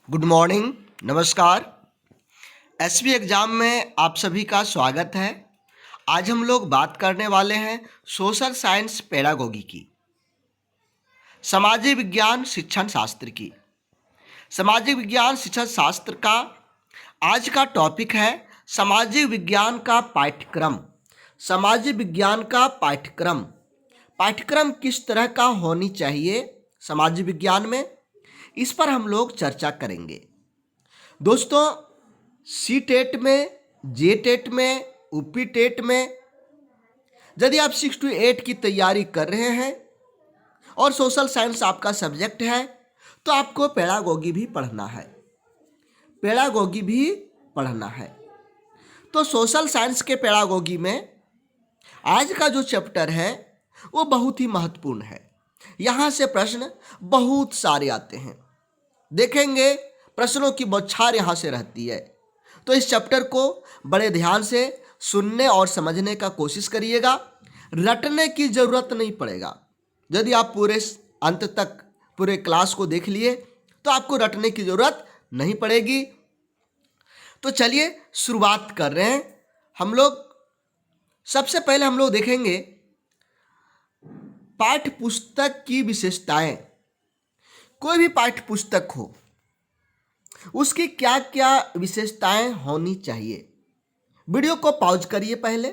Good morning. नमस्कार। SB exam में आप सभी का स्वागत है। आज हम लोग बात करने वाले हैं सोशल साइंस पेडागोगी की, सामाजिक विज्ञान शिक्षण शास्त्र की। सामाजिक विज्ञान शिक्षण शास्त्र का आज का टॉपिक है सामाजिक विज्ञान का पाठ्यक्रम। सामाजिक विज्ञान का पाठ्यक्रम पाठ्यक्रम किस तरह का होनी चाहिए सामाजिक विज्ञान में, इस पर हम लोग चर्चा करेंगे। दोस्तों, सी टेट में, जे टेट में, यूपी टेट में यदि आप 6 to 8 की तैयारी कर रहे हैं और सोशल साइंस आपका सब्जेक्ट है तो आपको पेडागोगी भी पढ़ना है। पेडागोगी भी पढ़ना है तो सोशल साइंस के पेडागोगी में आज का जो चैप्टर है वो बहुत ही महत्वपूर्ण है। यहाँ से प्रश्न बहुत सारे आते हैं, देखेंगे प्रश्नों की बौछार यहाँ से रहती है। तो इस चैप्टर को बड़े ध्यान से सुनने और समझने का कोशिश करिएगा। रटने की ज़रूरत नहीं पड़ेगा। यदि आप पूरे अंत तक पूरे क्लास को देख लिए तो आपको रटने की ज़रूरत नहीं पड़ेगी। तो चलिए शुरुआत कर रहे हैं हम लोग। सबसे पहले हम लोग देखेंगे पाठ्य पुस्तक की विशेषताएं। कोई भी पाठ्य पुस्तक हो उसकी क्या क्या विशेषताएं होनी चाहिए। वीडियो को पॉज करिए पहले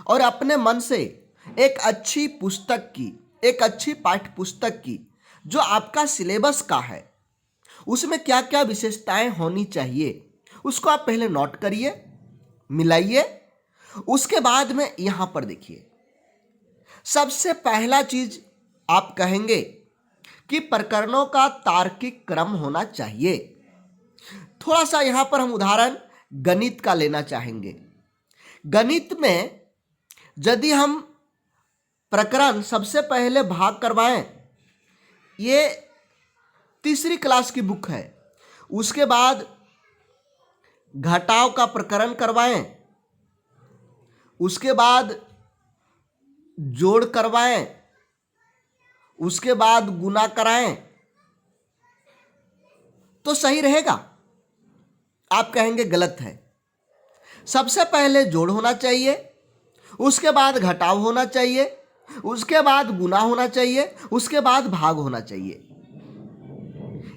और अपने मन से एक अच्छी पाठ्य पुस्तक की जो आपका सिलेबस का है उसमें क्या क्या विशेषताएं होनी चाहिए उसको आप पहले नोट करिए, मिलाइए। उसके बाद में यहाँ पर देखिए, सबसे पहला चीज आप कहेंगे कि प्रकरणों का तार्किक क्रम होना चाहिए। थोड़ा सा यहाँ पर हम उदाहरण गणित का लेना चाहेंगे। गणित में यदि हम प्रकरण सबसे पहले भाग करवाएं, ये तीसरी क्लास की बुक है, उसके बाद घटाव का प्रकरण करवाएं, उसके बाद जोड़ करवाएं, उसके बाद गुना कराएं तो सही रहेगा। आप कहेंगे गलत है। सबसे पहले जोड़ होना चाहिए, उसके बाद घटाव होना चाहिए, उसके बाद गुना होना चाहिए, उसके बाद भाग होना चाहिए।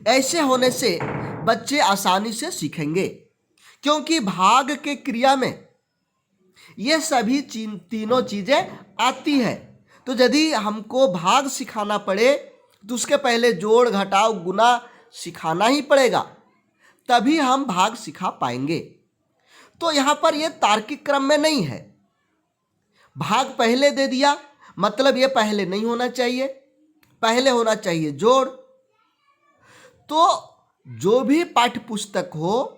ऐसे होने से बच्चे आसानी से सीखेंगे, क्योंकि भाग के क्रिया में ये सभी तीनों चीजें आती है। तो यदि हमको भाग सिखाना पड़े तो उसके पहले जोड़ घटाव गुना सिखाना ही पड़ेगा, तभी हम भाग सिखा पाएंगे। तो यहाँ पर ये तार्किक क्रम में नहीं है। भाग पहले दे दिया मतलब ये पहले नहीं होना चाहिए, पहले होना चाहिए जोड़। तो जो भी पाठ्य पुस्तक हो,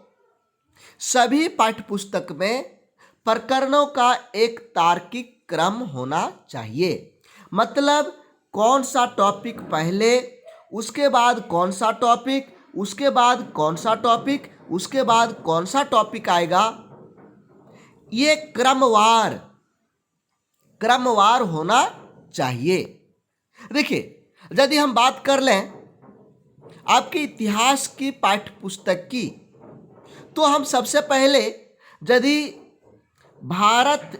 सभी पाठ्य पुस्तक में प्रकरणों का एक तार्किक क्रम होना चाहिए। मतलब कौन सा टॉपिक पहले, उसके बाद कौन सा टॉपिक, उसके बाद कौन सा टॉपिक, उसके बाद कौन सा टॉपिक आएगा, ये क्रमवार होना चाहिए। देखिए, यदि हम बात कर लें आपके इतिहास की पाठ्य पुस्तक की, तो हम सबसे पहले यदि भारत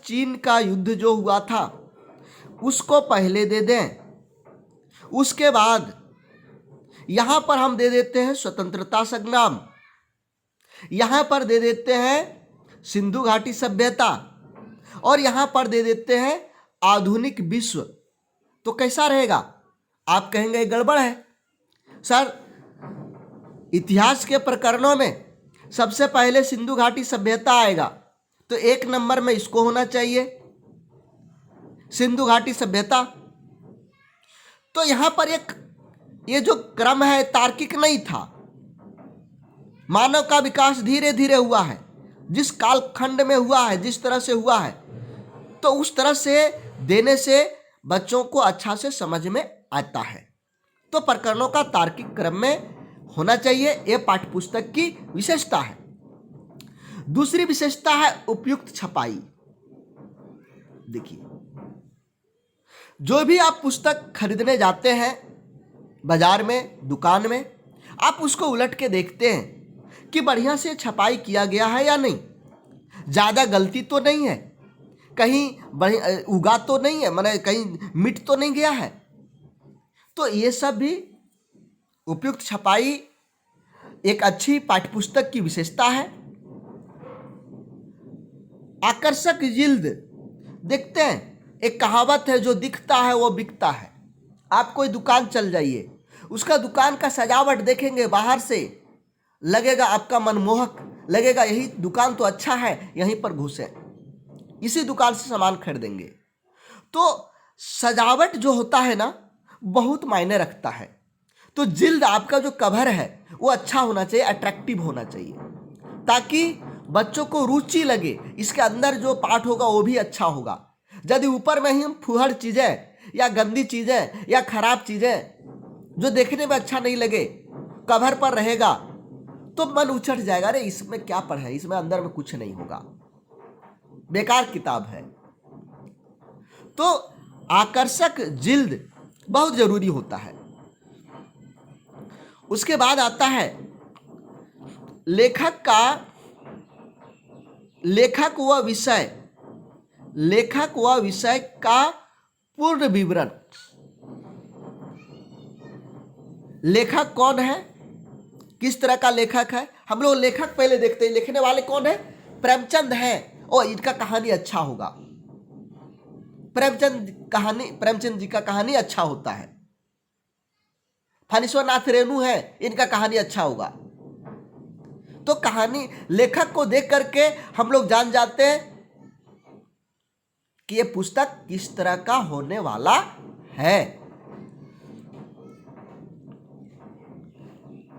चीन का युद्ध जो हुआ था उसको पहले दे दें। उसके बाद यहाँ पर हम दे देते हैं स्वतंत्रता संग्राम, यहाँ पर दे देते हैं सिंधु घाटी सभ्यता, और यहाँ पर दे देते हैं आधुनिक विश्व। तो कैसा रहेगा? आप कहेंगे गड़बड़ है सर, इतिहास के प्रकरणों में सबसे पहले सिंधु घाटी सभ्यता आएगा तो 1 नंबर में इसको होना चाहिए, सिंधु घाटी सभ्यता। तो यहां पर ये जो क्रम है तार्किक नहीं था। मानव का विकास धीरे धीरे हुआ है, जिस कालखंड में हुआ है, जिस तरह से हुआ है, तो उस तरह से देने से बच्चों को अच्छा से समझ में आता है। तो प्रकरणों का तार्किक क्रम में होना चाहिए, यह पाठ्यपुस्तक की विशेषता है। दूसरी विशेषता है उपयुक्त छपाई। देखिए, जो भी आप पुस्तक खरीदने जाते हैं बाजार में, दुकान में, आप उसको उलट के देखते हैं कि बढ़िया से छपाई किया गया है या नहीं, ज़्यादा गलती तो नहीं है, कहीं बढ़िया उगा तो नहीं है, माने कहीं मिट तो नहीं गया है। तो ये सब भी उपयुक्त छपाई एक अच्छी पाठ्यपुस्तक की विशेषता है। आकर्षक जिल्द, देखते हैं एक कहावत है, जो दिखता है वो बिकता है। आप कोई दुकान चल जाइए, उसका दुकान का सजावट देखेंगे, बाहर से लगेगा आपका मनमोहक, लगेगा यही दुकान तो अच्छा है, यहीं पर घुसे, इसी दुकान से सामान खरीदेंगे। तो सजावट जो होता है ना, बहुत मायने रखता है। तो जिल्द, आपका जो कवर है वो अच्छा होना चाहिए, अट्रैक्टिव होना चाहिए, ताकि बच्चों को रुचि लगे, इसके अंदर जो पाठ होगा वो भी अच्छा होगा। यदि ऊपर में ही हम फुहड़ चीज़ें या गंदी चीज़ें या खराब चीज़ें जो देखने में अच्छा नहीं लगे कवर पर रहेगा, तो मन उछट जाएगा, अरे इसमें क्या पढ़ा है, इसमें अंदर में कुछ नहीं होगा, बेकार किताब है। तो आकर्षक जिल्द बहुत जरूरी होता है। उसके बाद आता है लेखक व विषय का पूर्ण विवरण। लेखक कौन है, किस तरह का लेखक है, हम लोग लेखक पहले देखते हैं, लिखने वाले कौन है, प्रेमचंद है, और इनका कहानी अच्छा होगा, प्रेमचंद जी का कहानी अच्छा होता है। फणीश्वरनाथ रेणु है, इनका कहानी अच्छा होगा। तो कहानी लेखक को देख करके हम लोग जान जाते हैं कि ये पुस्तक किस तरह का होने वाला है।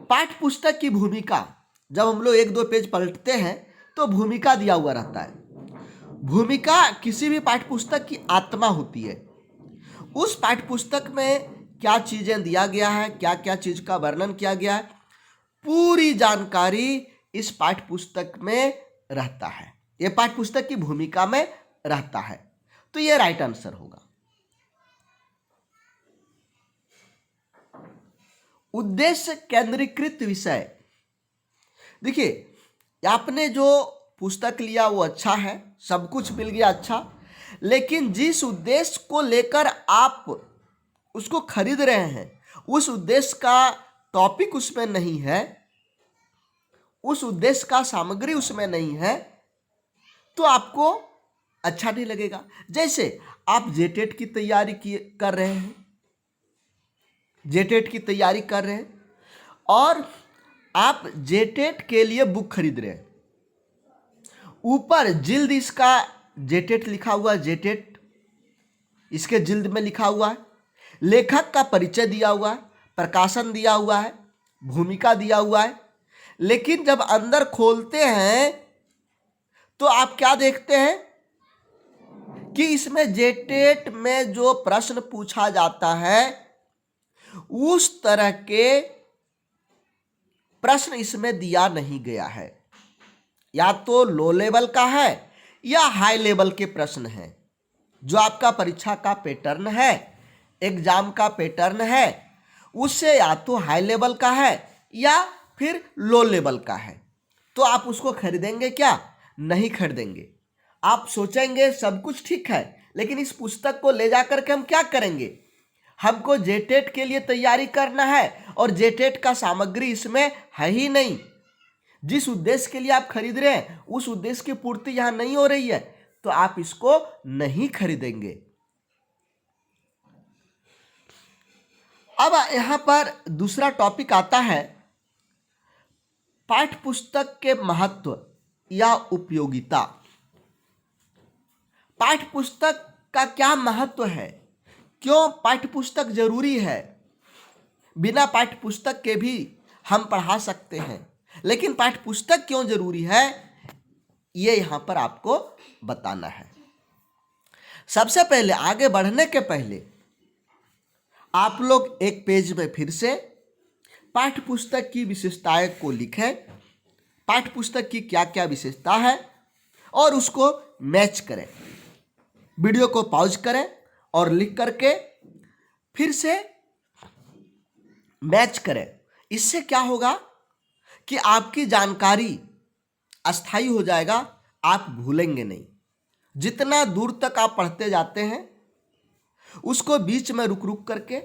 पाठ्य पुस्तक की भूमिका, जब हम लोग एक दो पेज पलटते हैं तो भूमिका दिया हुआ रहता है। भूमिका किसी भी पाठ्य पुस्तक की आत्मा होती है। उस पाठ्य पुस्तक में क्या चीजें दिया गया है, क्या क्या चीज का वर्णन किया गया है, पूरी जानकारी इस पाठ्य पुस्तक में रहता है, यह पाठ्य पुस्तक की भूमिका में रहता है। तो यह राइट आंसर होगा। उद्देश्य केंद्रीकृत विषय, देखिए आपने जो पुस्तक लिया वो अच्छा है, सब कुछ मिल गया अच्छा, लेकिन जिस उद्देश्य को लेकर आप उसको खरीद रहे हैं, उस उद्देश्य का टॉपिक उसमें नहीं है, उस उद्देश्य का सामग्री उसमें नहीं है, तो आपको अच्छा नहीं लगेगा। जैसे आप जेटेट की तैयारी कर रहे हैं, जेटेट की तैयारी कर रहे हैं और आप जेटेट के लिए बुक खरीद रहे हैं, ऊपर जिल्द इसका जेटेट लिखा हुआ है, जेटेट इसके जिल्द में लिखा हुआ है, लेखक का परिचय दिया हुआ है, प्रकाशन दिया हुआ है, भूमिका दिया हुआ है, लेकिन जब अंदर खोलते हैं तो आप क्या देखते हैं कि इसमें जेटेट में जो प्रश्न पूछा जाता है उस तरह के प्रश्न इसमें दिया नहीं गया है, या तो लो लेवल का है या हाई लेवल के प्रश्न हैं। जो आपका परीक्षा का पैटर्न है, एग्जाम का पैटर्न है, उससे या तो हाई लेवल का है या फिर लो लेवल का है। तो आप उसको खरीदेंगे क्या? नहीं खरीदेंगे। आप सोचेंगे सब कुछ ठीक है, लेकिन इस पुस्तक को ले जाकर के हम क्या करेंगे? हमको जेटेट के लिए तैयारी करना है और जेटेट का सामग्री इसमें है ही नहीं। जिस उद्देश्य के लिए आप खरीद रहे हैं उस उद्देश्य की पूर्ति यहां नहीं हो रही है, तो आप इसको नहीं खरीदेंगे। अब यहां पर दूसरा टॉपिक आता है, पाठ्य पुस्तक के महत्व या उपयोगिता। पाठ्य पुस्तक का क्या महत्व है? क्यों पाठ्य पुस्तक जरूरी है? बिना पाठ्य पुस्तक के भी हम पढ़ा सकते हैं, लेकिन पाठ्य पुस्तक क्यों जरूरी है, ये यहां पर आपको बताना है। सबसे पहले, आगे बढ़ने के पहले आप लोग एक पेज में फिर से पाठ्य पुस्तक की विशेषताएं को लिखें, पाठ्य पुस्तक की क्या क्या विशेषता है, और उसको मैच करें। वीडियो को पॉज करें और लिख करके फिर से मैच करें। इससे क्या होगा कि आपकी जानकारी अस्थायी हो जाएगा, आप भूलेंगे नहीं। जितना दूर तक आप पढ़ते जाते हैं उसको बीच में रुक रुक करके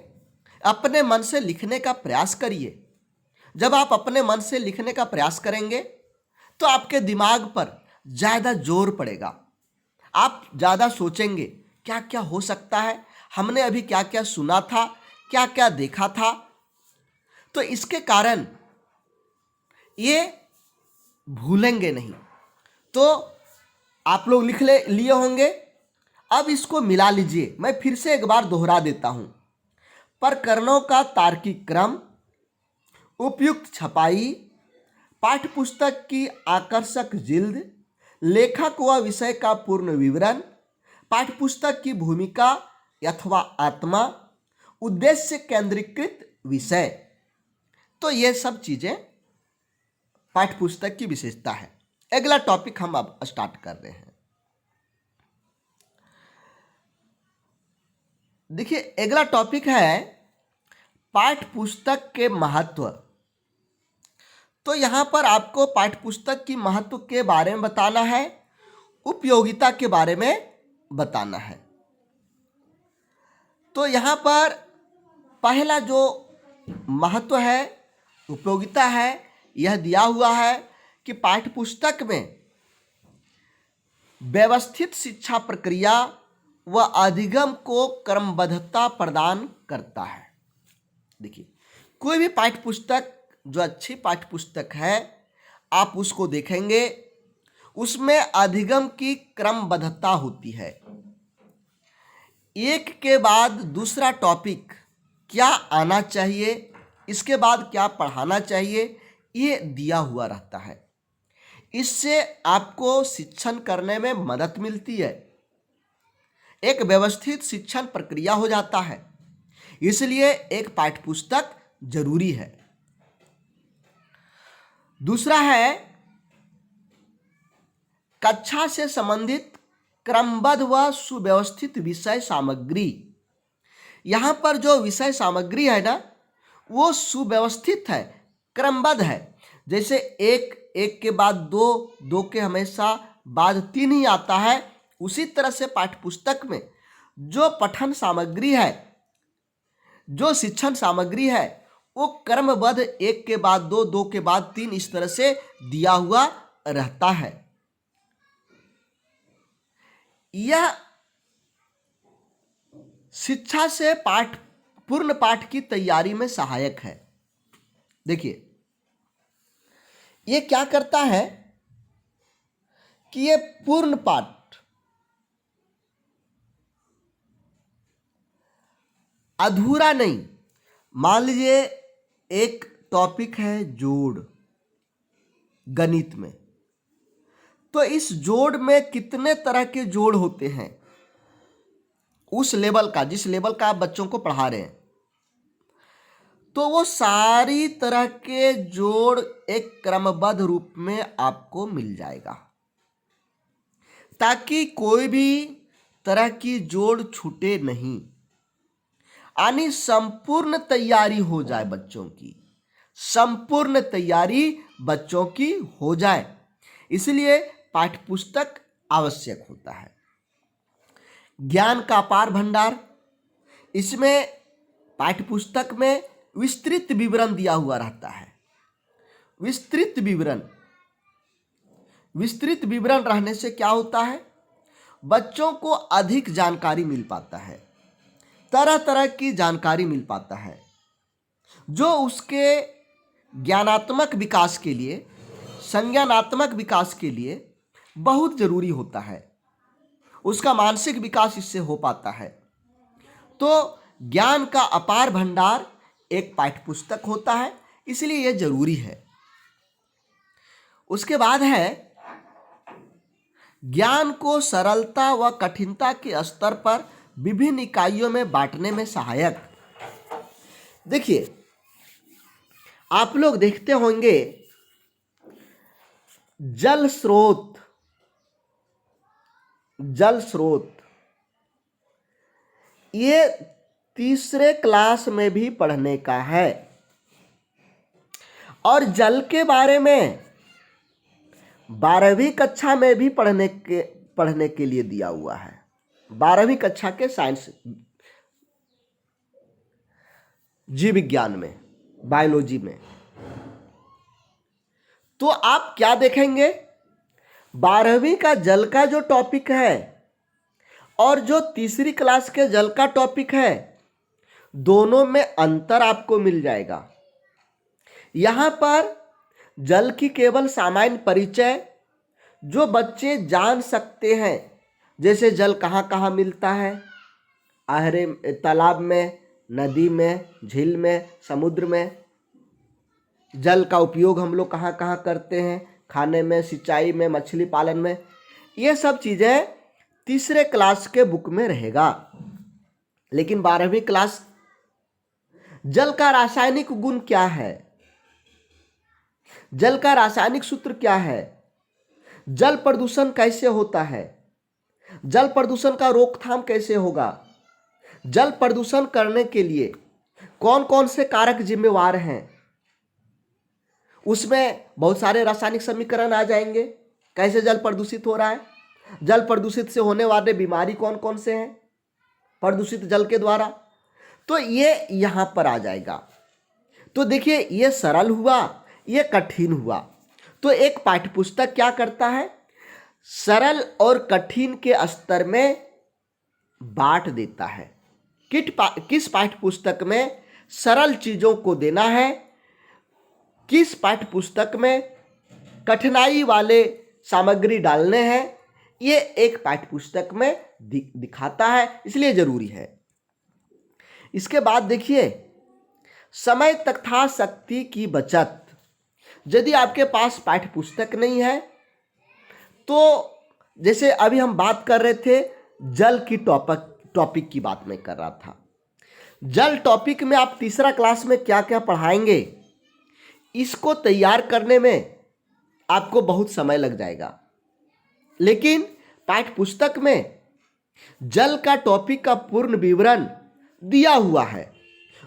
अपने मन से लिखने का प्रयास करिए। जब आप अपने मन से लिखने का प्रयास करेंगे तो आपके दिमाग पर ज़्यादा जोर पड़ेगा, आप ज़्यादा सोचेंगे क्या क्या हो सकता है, हमने अभी क्या क्या सुना था, क्या क्या देखा था। तो इसके कारण ये भूलेंगे नहीं। तो आप लोग लिख लिए होंगे। अब इसको मिला लीजिए, मैं फिर से एक बार दोहरा देता हूं। प्रकरणों का तार्किक क्रम, उपयुक्त छपाई, पाठ्यपुस्तक की आकर्षक जिल्द, लेखक व विषय का पूर्ण विवरण, पाठ्यपुस्तक की भूमिका अथवा आत्मा, उद्देश्य केंद्रीकृत विषय। तो ये सब चीजें पाठ्यपुस्तक की विशेषता है। अगला टॉपिक हम अब स्टार्ट कर रहे हैं। देखिए, अगला टॉपिक है पाठ्यपुस्तक के महत्व। तो यहां पर आपको पाठ्यपुस्तक की महत्व के बारे में बताना है, उपयोगिता के बारे में बताना है। तो यहां पर पहला जो महत्व है, उपयोगिता है, यह दिया हुआ है कि पाठ्यपुस्तक में व्यवस्थित शिक्षा प्रक्रिया व अधिगम को क्रमबद्धता प्रदान करता है। देखिए, कोई भी पाठ्यपुस्तक जो अच्छी पाठ्यपुस्तक है आप उसको देखेंगे, उसमें अधिगम की क्रमबद्धता होती है। एक के बाद दूसरा टॉपिक क्या आना चाहिए, इसके बाद क्या पढ़ाना चाहिए, ये दिया हुआ रहता है। इससे आपको शिक्षण करने में मदद मिलती है, एक व्यवस्थित शिक्षण प्रक्रिया हो जाता है। इसलिए एक पाठ्यपुस्तक जरूरी है। दूसरा है कक्षा से संबंधित क्रमबद्ध व सुव्यवस्थित विषय सामग्री। यहाँ पर जो विषय सामग्री है ना, वो सुव्यवस्थित है, क्रमबद्ध है। जैसे एक एक के बाद दो, दो के हमेशा बाद तीन ही आता है। उसी तरह से पाठ्यपुस्तक में जो पठन सामग्री है, जो शिक्षण सामग्री है, वो क्रमबद्ध एक के बाद दो, दो के बाद तीन, इस तरह से दिया हुआ रहता है। यह शिक्षा से पूर्ण पाठ की तैयारी में सहायक है। देखिए, ये क्या करता है कि ये पूर्ण पाठ, अधूरा नहीं। मान लीजिए एक टॉपिक है जोड़, गणित में, तो इस जोड़ में कितने तरह के जोड़ होते हैं, उस लेवल का, जिस लेवल का आप बच्चों को पढ़ा रहे हैं, तो वो सारी तरह के जोड़ एक क्रमबद्ध रूप में आपको मिल जाएगा, ताकि कोई भी तरह की जोड़ छूटे नहीं, यानी संपूर्ण तैयारी हो जाए बच्चों की, संपूर्ण तैयारी बच्चों की हो जाए। इसलिए पाठ्यपुस्तक आवश्यक होता है। ज्ञान का अपार भंडार, इसमें पाठ्यपुस्तक में विस्तृत विवरण दिया हुआ रहता है। विस्तृत विवरण रहने से क्या होता है, बच्चों को अधिक जानकारी मिल पाता है, तरह तरह की जानकारी मिल पाता है, जो उसके ज्ञानात्मक विकास के लिए, संज्ञानात्मक विकास के लिए बहुत जरूरी होता है। उसका मानसिक विकास इससे हो पाता है। तो ज्ञान का अपार भंडार एक पाठ्यपुस्तक होता है, इसलिए यह जरूरी है। उसके बाद है ज्ञान को सरलता व कठिनता के स्तर पर विभिन्न इकाइयों में बांटने में सहायक। देखिए, आप लोग देखते होंगे जल स्रोत, ये तीसरे क्लास में भी पढ़ने का है। और जल के बारे में 12वीं कक्षा में भी पढ़ने के लिए दिया हुआ है। 12वीं कक्षा के साइंस जीव विज्ञान में, बायोलॉजी में। तो आप क्या देखेंगे, 12वीं का जल का जो टॉपिक है और जो तीसरी क्लास के जल का टॉपिक है, दोनों में अंतर आपको मिल जाएगा। यहां पर जल की केवल सामान्य परिचय जो बच्चे जान सकते हैं, जैसे जल कहाँ कहाँ मिलता है, आहरे, तालाब में, नदी में, झील में, समुद्र में। जल का उपयोग हम लोग कहाँ कहाँ करते हैं, खाने में, सिंचाई में, मछली पालन में। ये सब चीज़ें तीसरे क्लास के बुक में रहेगा। लेकिन 12वीं क्लास, जल का रासायनिक गुण क्या है, जल का रासायनिक सूत्र क्या है, जल प्रदूषण कैसे होता है, जल प्रदूषण का रोकथाम कैसे होगा, जल प्रदूषण करने के लिए कौन कौन से कारक जिम्मेवार हैं, उसमें बहुत सारे रासायनिक समीकरण आ जाएंगे। कैसे जल प्रदूषित हो रहा है, जल प्रदूषित से होने वाले बीमारी कौन कौन से हैं प्रदूषित जल के द्वारा, तो ये यहाँ पर आ जाएगा। तो देखिए, ये सरल हुआ, ये कठिन हुआ। तो एक पाठ्यपुस्तक क्या करता है, सरल और कठिन के स्तर में बांट देता है। किस पाठ्यपुस्तक में सरल चीज़ों को देना है, किस पाठ्यपुस्तक में कठिनाई वाले सामग्री डालने हैं, ये एक पाठ्यपुस्तक में दिखाता है, इसलिए जरूरी है। इसके बाद देखिए, समय तथा शक्ति की बचत। यदि आपके पास पाठ्यपुस्तक नहीं है, तो जैसे अभी हम बात कर रहे थे जल की टॉपिक की बात मैं कर रहा था। जल टॉपिक में आप तीसरा क्लास में क्या क्या पढ़ाएंगे, इसको तैयार करने में आपको बहुत समय लग जाएगा। लेकिन पाठ्यपुस्तक में जल का टॉपिक का पूर्ण विवरण दिया हुआ है।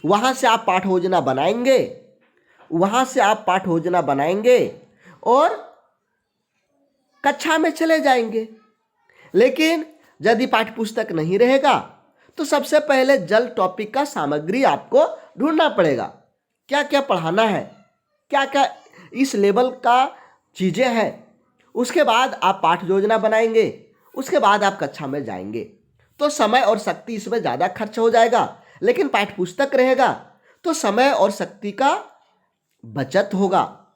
वहाँ से आप पाठ योजना बनाएंगे, और कक्षा में चले जाएंगे। लेकिन यदि पाठ्यपुस्तक नहीं रहेगा, तो सबसे पहले जल टॉपिक का सामग्री आपको ढूंढना पड़ेगा। क्या क्या पढ़ाना है, क्या क्या इस लेवल का चीज़ें हैं, उसके बाद आप पाठ योजना बनाएंगे, उसके बाद आप कक्षा में जाएंगे। तो समय और शक्ति इसमें ज़्यादा खर्च हो जाएगा। लेकिन पाठ्यपुस्तक रहेगा तो समय और शक्ति का बचत होगा।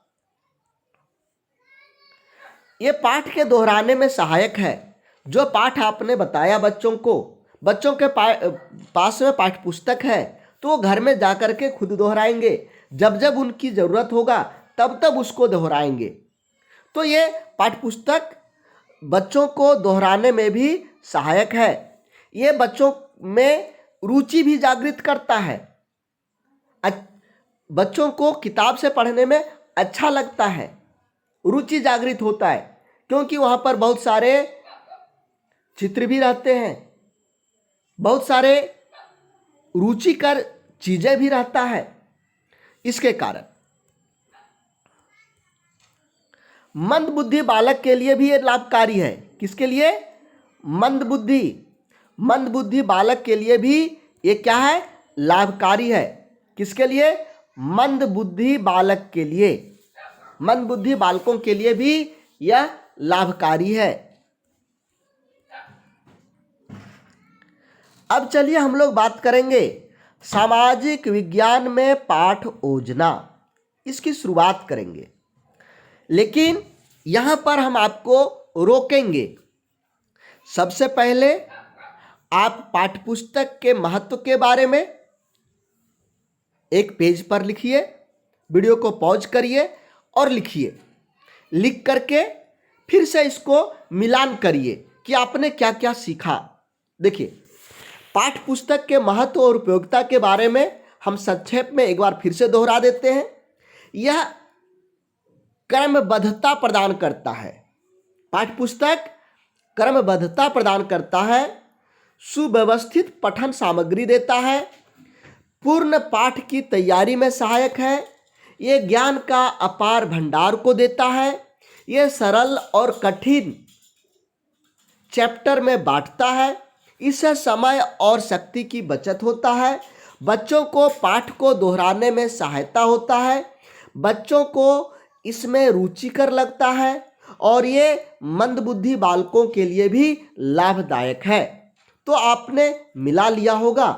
ये पाठ के दोहराने में सहायक है। जो पाठ आपने बताया बच्चों के पास में पाठ्यपुस्तक है, तो वो घर में जाकर के खुद दोहराएंगे। जब जब उनकी ज़रूरत होगा तब तब उसको दोहराएंगे। तो ये पाठ्यपुस्तक बच्चों को दोहराने में भी सहायक है। ये बच्चों में रुचि भी जागृत करता है। बच्चों को किताब से पढ़ने में अच्छा लगता है, रुचि जागृत होता है, क्योंकि वहाँ पर बहुत सारे चित्र भी रहते हैं, बहुत सारे रुचिकर चीज़ें भी रहता है। इसके कारण मंदबुद्धि बालक के लिए भी ये लाभकारी है। किसके लिए? मंदबुद्धि बालक के लिए भी ये क्या है? लाभकारी है। किसके लिए? मंदबुद्धि बालक के लिए, मंदबुद्धि बालकों के लिए भी यह लाभकारी है। अब चलिए हम लोग बात करेंगे सामाजिक विज्ञान में पाठ योजना, इसकी शुरुआत करेंगे। लेकिन यहाँ पर हम आपको रोकेंगे। सबसे पहले आप पाठ्यपुस्तक के महत्व के बारे में एक पेज पर लिखिए, वीडियो को पॉज करिए और लिखिए। लिख करके फिर से इसको मिलान करिए कि आपने क्या क्या सीखा। देखिए, पाठ्यपुस्तक के महत्व और उपयोगिता के बारे में हम संक्षेप में एक बार फिर से दोहरा देते हैं। यह क्रमबद्धता प्रदान करता है। पाठ्यपुस्तक क्रमबद्धता प्रदान करता है, सुव्यवस्थित पठन सामग्री देता है, पूर्ण पाठ की तैयारी में सहायक है। ये ज्ञान का अपार भंडार को देता है। ये सरल और कठिन चैप्टर में बांटता है। इससे समय और शक्ति की बचत होता है। बच्चों को पाठ को दोहराने में सहायता होता है। बच्चों को इसमें रुचिकर लगता है और ये मंदबुद्धि बालकों के लिए भी लाभदायक है। तो आपने मिला लिया होगा।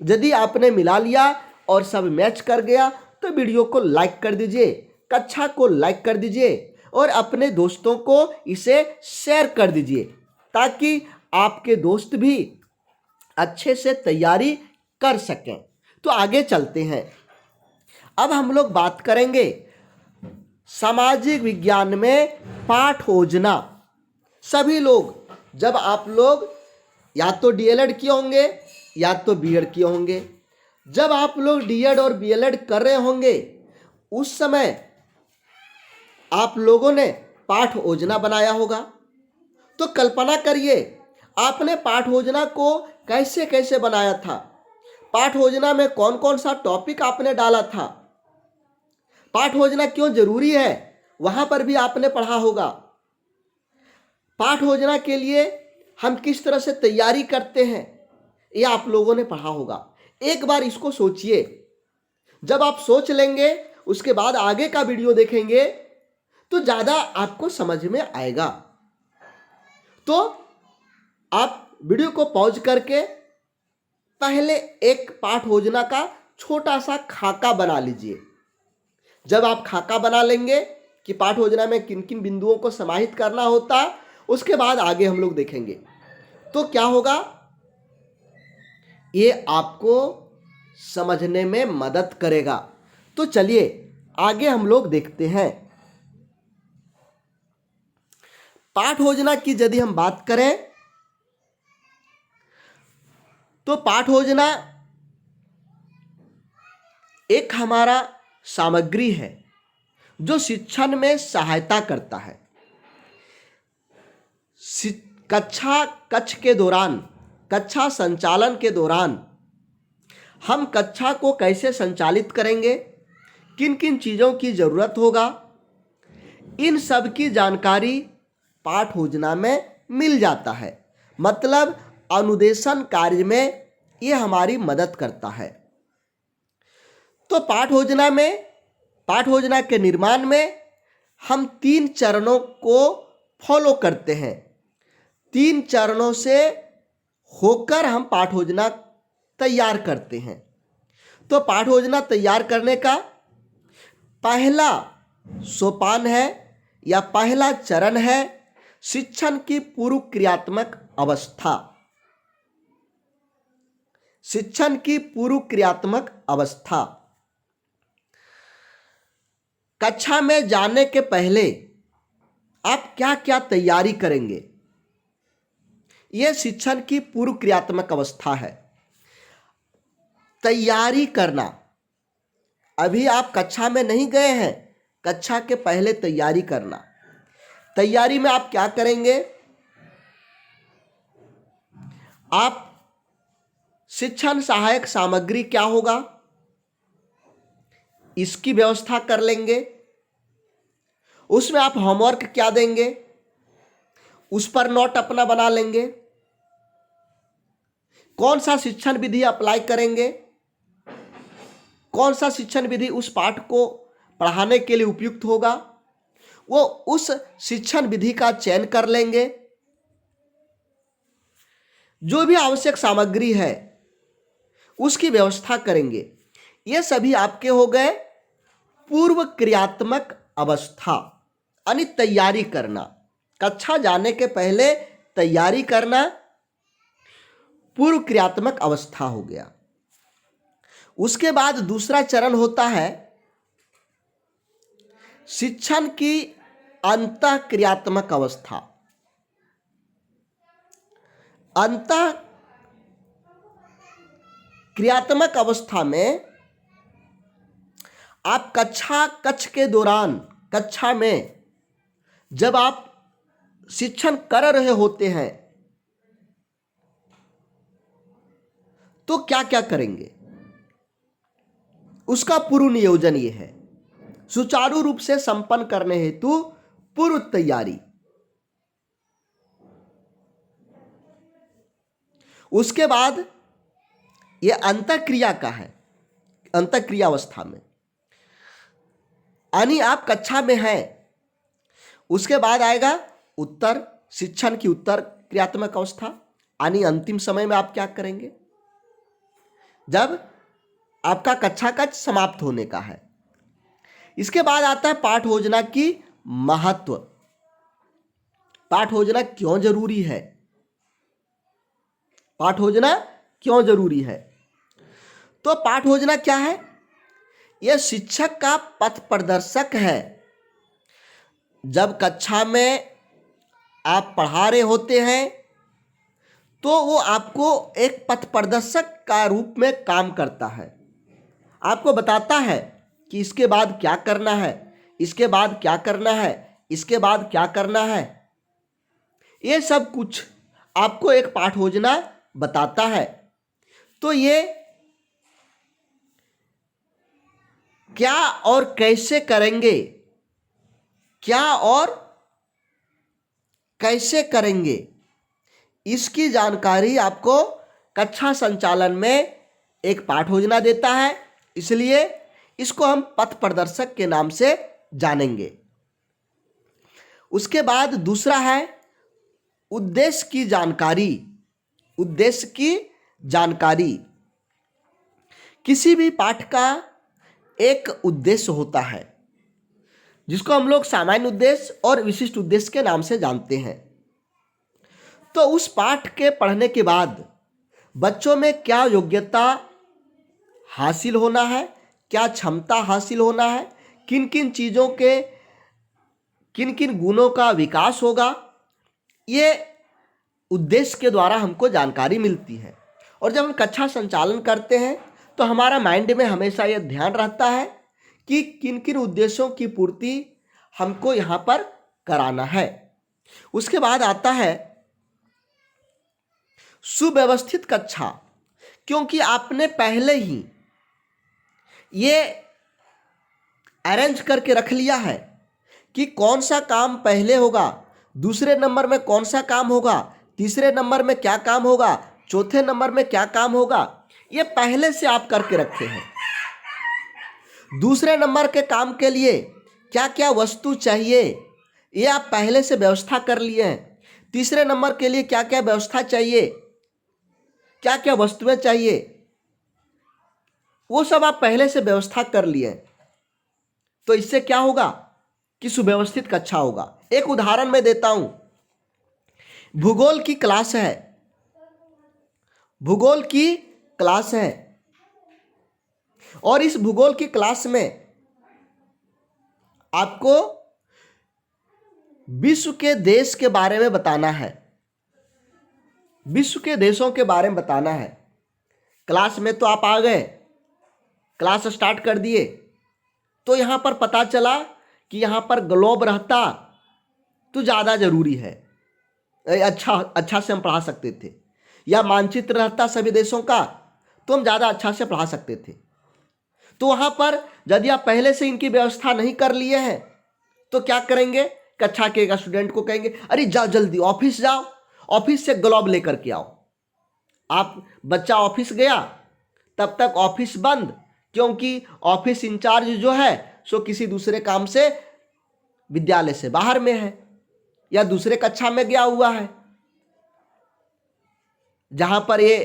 यदि आपने मिला लिया और सब मैच कर गया तो वीडियो को लाइक कर दीजिए, कक्षा को लाइक कर दीजिए और अपने दोस्तों को इसे शेयर कर दीजिए ताकि आपके दोस्त भी अच्छे से तैयारी कर सकें। तो आगे चलते हैं। अब हम लोग बात करेंगे सामाजिक विज्ञान में पाठ योजना। सभी लोग, जब आप लोग या तो डीएलएड किए होंगे या तो बीएड किए होंगे, जब आप लोग डीएड और बीएलएड कर रहे होंगे उस समय आप लोगों ने पाठ योजना बनाया होगा। तो कल्पना करिए आपने पाठ योजना को कैसे कैसे बनाया था, पाठ योजना में कौन कौन सा टॉपिक आपने डाला था, पाठ योजना क्यों जरूरी है, वहां पर भी आपने पढ़ा होगा। पाठ योजना के लिए हम किस तरह से तैयारी करते हैं ये आप लोगों ने पढ़ा होगा। एक बार इसको सोचिए। जब आप सोच लेंगे उसके बाद आगे का वीडियो देखेंगे तो ज़्यादा आपको समझ में आएगा। तो आप वीडियो को पॉज करके पहले एक पाठ योजना का छोटा सा खाका बना लीजिए। जब आप खाका बना लेंगे कि पाठ योजना में किन किन बिंदुओं को समाहित करना होता है, उसके बाद आगे हम लोग देखेंगे तो क्या होगा, ये आपको समझने में मदद करेगा। तो चलिए आगे हम लोग देखते हैं। पाठ योजना की यदि हम बात करें तो पाठ योजना एक हमारा सामग्री है जो शिक्षण में सहायता करता है। कक्ष के दौरान, कक्षा संचालन के दौरान हम कक्षा को कैसे संचालित करेंगे, किन किन चीज़ों की ज़रूरत होगा, इन सब की जानकारी पाठ योजना में मिल जाता है। मतलब अनुदेशन कार्य में ये हमारी मदद करता है। तो पाठ योजना के निर्माण में हम 3 चरणों को फॉलो करते हैं। 3 चरणों से होकर हम पाठ योजना तैयार करते हैं। तो पाठ योजना तैयार करने का पहला सोपान है या पहला चरण है शिक्षण की पूर्व क्रियात्मक अवस्था। शिक्षण की पूर्व क्रियात्मक अवस्था। कक्षा में जाने के पहले आप क्या क्या तैयारी करेंगे, यह शिक्षण की पूर्व क्रियात्मक अवस्था है। तैयारी करना, अभी आप कक्षा में नहीं गए हैं, कक्षा के पहले तैयारी करना। तैयारी में आप क्या करेंगे, आप शिक्षण सहायक सामग्री क्या होगा इसकी व्यवस्था कर लेंगे। उसमें आप होमवर्क क्या देंगे उस पर नोट अपना बना लेंगे। कौन सा शिक्षण विधि अप्लाई करेंगे, कौन सा शिक्षण विधि उस पाठ को पढ़ाने के लिए उपयुक्त होगा, वो उस शिक्षण विधि का चयन कर लेंगे। जो भी आवश्यक सामग्री है उसकी व्यवस्था करेंगे। ये सभी आपके हो गए पूर्व क्रियात्मक अवस्था, यानी तैयारी करना। कक्षा जाने के पहले तैयारी करना पूर्व क्रियात्मक अवस्था हो गया। उसके बाद दूसरा चरण होता है शिक्षण की अंतः क्रियात्मक अवस्था। अंतः क्रियात्मक अवस्था में आप कक्ष के दौरान, कक्षा में जब आप शिक्षण कर रहे होते हैं तो क्या क्या करेंगे, उसका पूर्व नियोजन ये है। सुचारू रूप से संपन्न करने हेतु पूर्व तैयारी। उसके बाद ये अंतःक्रिया का है, अंतःक्रिया अवस्था में, यानी आप कक्षा में हैं, उसके बाद आएगा उत्तर शिक्षण की उत्तर क्रियात्मक अवस्था, यानी अंतिम समय में आप क्या करेंगे जब आपका कक्षा का समाप्त होने का है। इसके बाद आता है पाठ योजना की महत्व। पाठ योजना क्यों जरूरी है, पाठ योजना क्यों जरूरी है? तो पाठ योजना क्या है? यह शिक्षक का पथ प्रदर्शक है। जब कक्षा में आप पढ़ा रहे होते हैं तो वो आपको एक पथ प्रदर्शक का रूप में काम करता है, आपको बताता है कि इसके बाद क्या करना है, इसके बाद क्या करना है, इसके बाद क्या करना है। ये सब कुछ आपको एक पाठ योजना बताता है। तो ये क्या और कैसे करेंगे, क्या और कैसे करेंगे, इसकी जानकारी आपको कक्षा संचालन में एक पाठ योजना देता है, इसलिए इसको हम पथ प्रदर्शक के नाम से जानेंगे। उसके बाद दूसरा है उद्देश्य की जानकारी। उद्देश्य की जानकारी, किसी भी पाठ का एक उद्देश्य होता है जिसको हम लोग सामान्य उद्देश्य और विशिष्ट उद्देश्य के नाम से जानते हैं। तो उस पाठ के पढ़ने के बाद बच्चों में क्या योग्यता हासिल होना है, क्या क्षमता हासिल होना है, किन किन चीज़ों के किन किन गुणों का विकास होगा, ये उद्देश्य के द्वारा हमको जानकारी मिलती है। और जब हम कक्षा संचालन करते हैं तो हमारा माइंड में हमेशा यह ध्यान रहता है कि किन किन उद्देश्यों की पूर्ति हमको यहाँ पर कराना है। उसके बाद आता है सुव्यवस्थित कक्षा, क्योंकि आपने पहले ही ये अरेंज करके रख लिया है कि कौन सा काम पहले होगा, दूसरे नंबर में कौन सा काम होगा, तीसरे नंबर में क्या काम होगा, चौथे नंबर में क्या काम होगा, ये पहले से आप करके रखे हैं। दूसरे नंबर के काम के लिए क्या क्या वस्तु चाहिए ये आप पहले से व्यवस्था कर लिए हैं। तीसरे नंबर के लिए क्या क्या व्यवस्था चाहिए, क्या क्या वस्तुएं चाहिए, वो सब आप पहले से व्यवस्था कर लिए हैं। तो इससे क्या होगा कि सुव्यवस्थित कक्षा होगा। एक उदाहरण मैं देता हूं, भूगोल की क्लास है, भूगोल की क्लास है और इस भूगोल की क्लास में आपको विश्व के देश के बारे में बताना है, विश्व के देशों के बारे में बताना है। क्लास में तो आप आ गए, क्लास स्टार्ट कर दिए, तो यहां पर पता चला कि यहां पर ग्लोब रहता तो ज़्यादा जरूरी है, अच्छा से हम पढ़ा सकते थे, या मानचित्र रहता सभी देशों का तो हम ज़्यादा अच्छा से पढ़ा सकते थे। तो वहाँ पर यदि आप पहले से इनकी व्यवस्था नहीं कर लिए हैं तो क्या करेंगे, कक्षा के एक स्टूडेंट को कहेंगे अरे जाओ जल्दी ऑफिस जाओ, ऑफिस से ग्लोब लेकर के आओ। आप बच्चा ऑफिस गया, तब तक ऑफिस बंद, क्योंकि ऑफिस इंचार्ज जो है सो किसी दूसरे काम से विद्यालय से बाहर में है या दूसरे कक्षा में गया हुआ है। जहां पर ये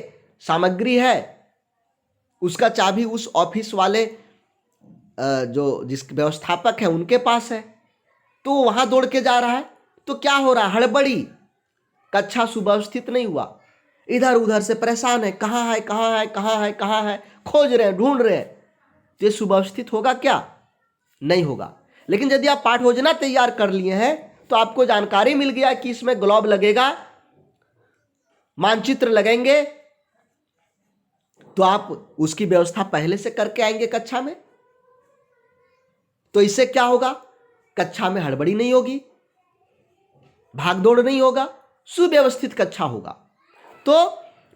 सामग्री है उसका चाबी उस ऑफिस वाले जो जिस व्यवस्थापक है उनके पास है, तो वहां दौड़ के जा रहा है। तो क्या हो रहा है, हड़बड़ी, कक्षा सुव्यवस्थित नहीं हुआ, इधर उधर से परेशान है, कहाँ है कहाँ है कहाँ है कहाँ है, खोज रहे हैं, ढूंढ रहे हैं। तो ये सुव्यवस्थित होगा क्या, नहीं होगा। लेकिन यदि आप पाठ योजना तैयार कर लिए हैं तो आपको जानकारी मिल गया कि इसमें ग्लोब लगेगा, मानचित्र लगेंगे, तो आप उसकी व्यवस्था पहले से करके आएंगे कक्षा में। तो इससे क्या होगा, कक्षा में हड़बड़ी नहीं होगी, भागदौड़ नहीं होगा, सुव्यवस्थित कक्षा होगा। तो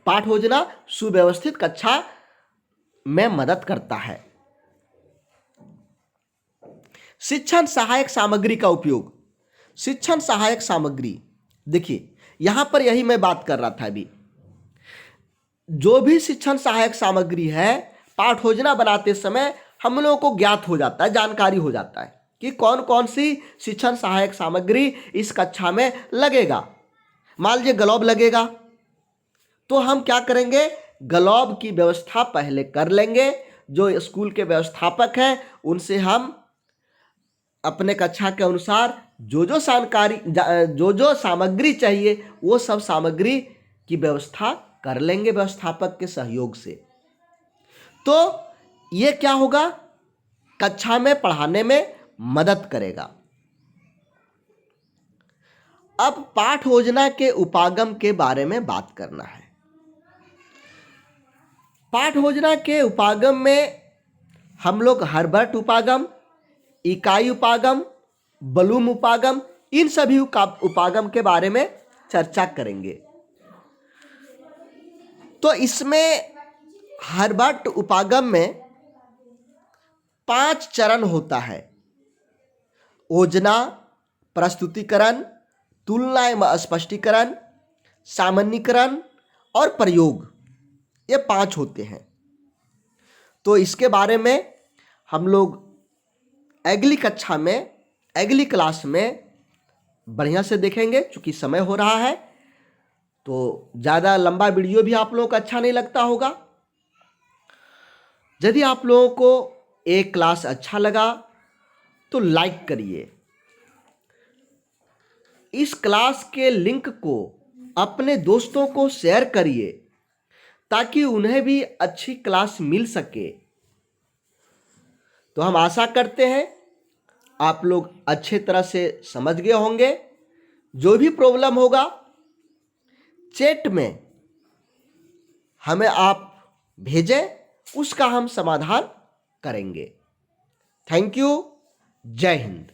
पाठ योजना सुव्यवस्थित कक्षा में मदद करता है। शिक्षण सहायक सामग्री का उपयोग। शिक्षण सहायक सामग्री, देखिए यहां पर यही मैं बात कर रहा था अभी। जो भी शिक्षण सहायक सामग्री है, पाठ योजना बनाते समय हम लोगों को ज्ञात हो जाता है, जानकारी हो जाता है कि कौन कौन सी शिक्षण सहायक सामग्री इस कक्षा में लगेगा। मान लीजिए ग्लोब लगेगा, तो हम क्या करेंगे, ग्लोब की व्यवस्था पहले कर लेंगे। जो स्कूल के व्यवस्थापक हैं उनसे हम अपने कक्षा के अनुसार जो जो सामग्री चाहिए वो सब सामग्री की व्यवस्था कर लेंगे व्यवस्थापक के सहयोग से। तो ये क्या होगा, कक्षा में पढ़ाने में मदद करेगा। अब पाठ योजना के उपागम के बारे में बात करना है। पाठ योजना के उपागम में हम लोग हर्बर्ट उपागम, इकाई उपागम, ब्लूम उपागम, इन सभी उपागम के बारे में चर्चा करेंगे। तो इसमें हर्बर्ट उपागम में 5 चरण होता है। योजना, प्रस्तुतिकरण, तुलना एवं स्पष्टीकरण, सामान्यीकरण और प्रयोग, ये 5 होते हैं। तो इसके बारे में हम लोग अगली कक्षा में, अगली क्लास में बढ़िया से देखेंगे। चूंकि समय हो रहा है तो ज़्यादा लंबा वीडियो भी आप लोगों को अच्छा नहीं लगता होगा। यदि आप लोगों को एक क्लास अच्छा लगा तो लाइक करिए। इस क्लास के लिंक को अपने दोस्तों को शेयर करिए ताकि उन्हें भी अच्छी क्लास मिल सके। तो हम आशा करते हैं आप लोग अच्छे तरह से समझ गए होंगे। जो भी प्रॉब्लम होगा चैट में हमें आप भेजें, उसका हम समाधान करेंगे। Thank you. जय हिंद।